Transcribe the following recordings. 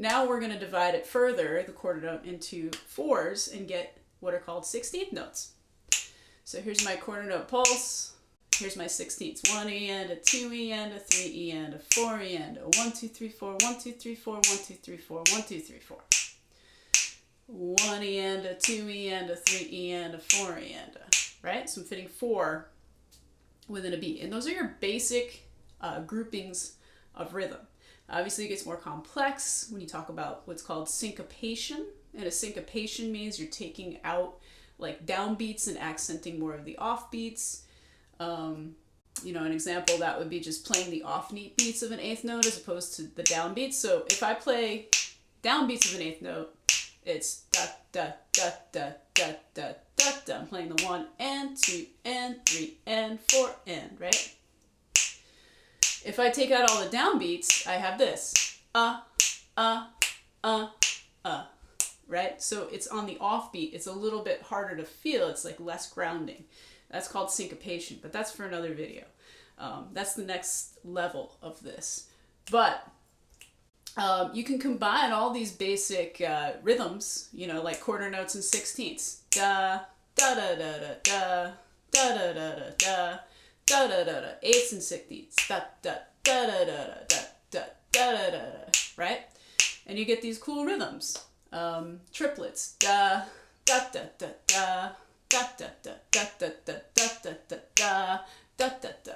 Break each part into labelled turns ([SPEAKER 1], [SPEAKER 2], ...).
[SPEAKER 1] Now we're going to divide it further, the quarter note, into fours and get what are called 16th notes. So here's my quarter note pulse. Here's my 16ths. 1 E and a 2 E and a 3 E and a 4 E and a 1 2 3 4 1 2 3 4 1 2 3 4 1 2 3 4. 1 E and a 2 E and a 3 E and a 4 E and a, right? So I'm fitting 4 within a beat. And those are your basic groupings of rhythm. Obviously, it gets more complex when you talk about what's called syncopation. And a syncopation means you're taking out like downbeats and accenting more of the offbeats. You know, an example that would be just playing the off beats of an eighth note as opposed to the downbeats. So if I play downbeats of an eighth note, it's da da da da da da da da. I'm playing the 1 and 2 and 3 and 4 and, right? If I take out all the downbeats, I have this. Right? So it's on the offbeat. It's a little bit harder to feel. It's like less grounding. That's called syncopation, but that's for another video. That's the next level of this. But you can combine all these basic rhythms, you know, like quarter notes and sixteenths. Da, da, da, da, da, da, da, da, da, da, da, da, da, da, eighths and sixteenths. Da, da, da, da, da, da, da, da, da, da, right? And you get these cool rhythms. Triplets. Da, da, da, da, da. Da da da da da da da da da da da da da.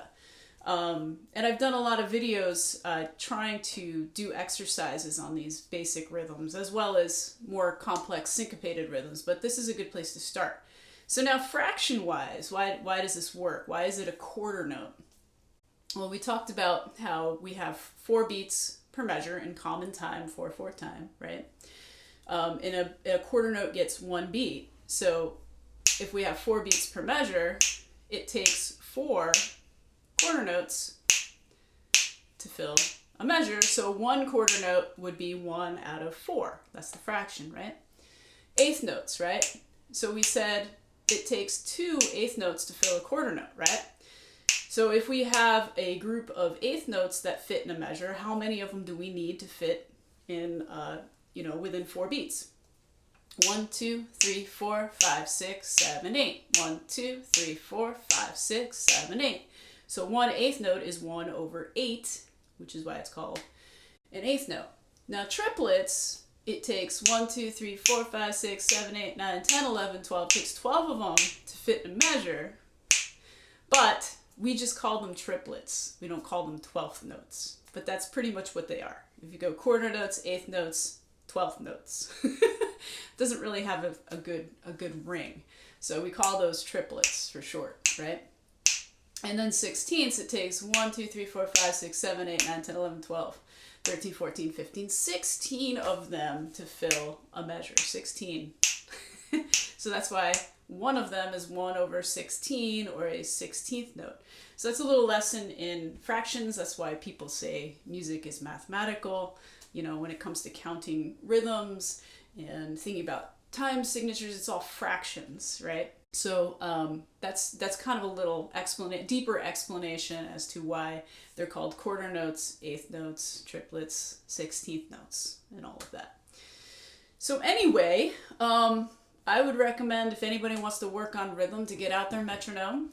[SPEAKER 1] And I've done a lot of videos trying to do exercises on these basic rhythms as well as more complex syncopated rhythms, but this is a good place to start. So now fraction-wise, why does this work? Why is it a quarter note? Well, we talked about how we have 4 beats per measure in common time, 4/4 time, right? And a quarter note gets 1 beat. So if we have 4 beats per measure, it takes 4 quarter notes to fill a measure. So 1 quarter note would be 1 out of 4. That's the fraction, right? Eighth notes, right? So we said it takes 2 eighth notes to fill a quarter note, right? So if we have a group of eighth notes that fit in a measure, how many of them do we need to fit in, within 4 beats? 1 2 3 4 5 6 7 8. 1 2 3 4 5 6 7 8. So 1 eighth note is 1 over 8, which is why it's called an eighth note. Now triplets, it takes 1 2 3 4 5 6 7 8 9 10 11 12. It takes 12 of them to fit in a measure, but we just call them triplets. We don't call them 12th notes, but that's pretty much what they are. If you go quarter notes, eighth notes, 12th notes. Doesn't really have a good ring. So we call those triplets for short, right? And then sixteenths, it takes 1, 2, 3, 4, 5, 6, 7, 8, 9, 10, 11, 12, 13, 14, 15, 16 of them to fill a measure. 16. So that's why one of them is 1 over 16 or a 16th note. So that's a little lesson in fractions. That's why people say music is mathematical. You know, when it comes to counting rhythms and thinking about time signatures, it's all fractions, right? So that's kind of a little deeper explanation as to why they're called quarter notes, eighth notes, triplets, 16th notes, and all of that. So anyway, I would recommend if anybody wants to work on rhythm to get out their metronome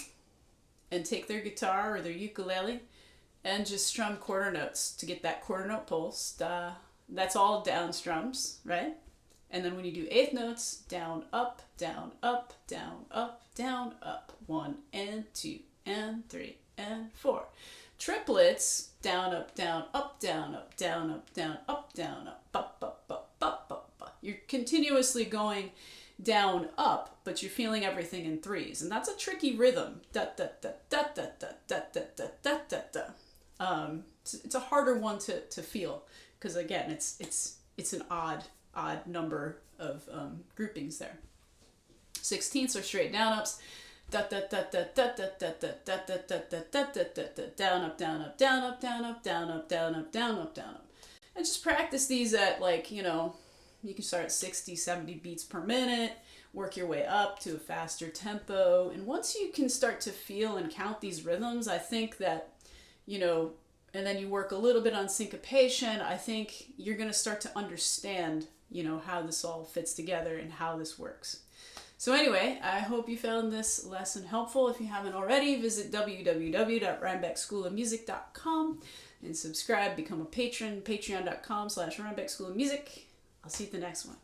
[SPEAKER 1] and take their guitar or their ukulele and just strum quarter notes to get that quarter note pulse. That's all down strums, right? And then when you do eighth notes, down, up, down, up, down, up, down, up. 1 and 2 and 3 and 4. Triplets, down, up, down, up, down, up, down, up, down, up, down, up, up, up, up, up, up, up. You're continuously going down, up, but you're feeling everything in threes. And that's a tricky rhythm. Da, da, da, da, da, da, da, da, da, da, da, da. It's a harder one to feel because again, it's an odd number of groupings there. Sixteenths are straight down ups. Da da da da da da da da da da da da da da da. Down up down up down up down up down up down up down up down up. And just practice these at you can start at 60, 70 beats per minute, work your way up to a faster tempo. And once you can start to feel and count these rhythms, I think that, and then you work a little bit on syncopation, I think you're going to start to understand, how this all fits together and how this works. So anyway, I hope you found this lesson helpful. If you haven't already, visit www.rhinebeckschoolofmusic.com and subscribe, become a patron, patreon.com/Rhinebeck School of Music. I'll see you at the next one.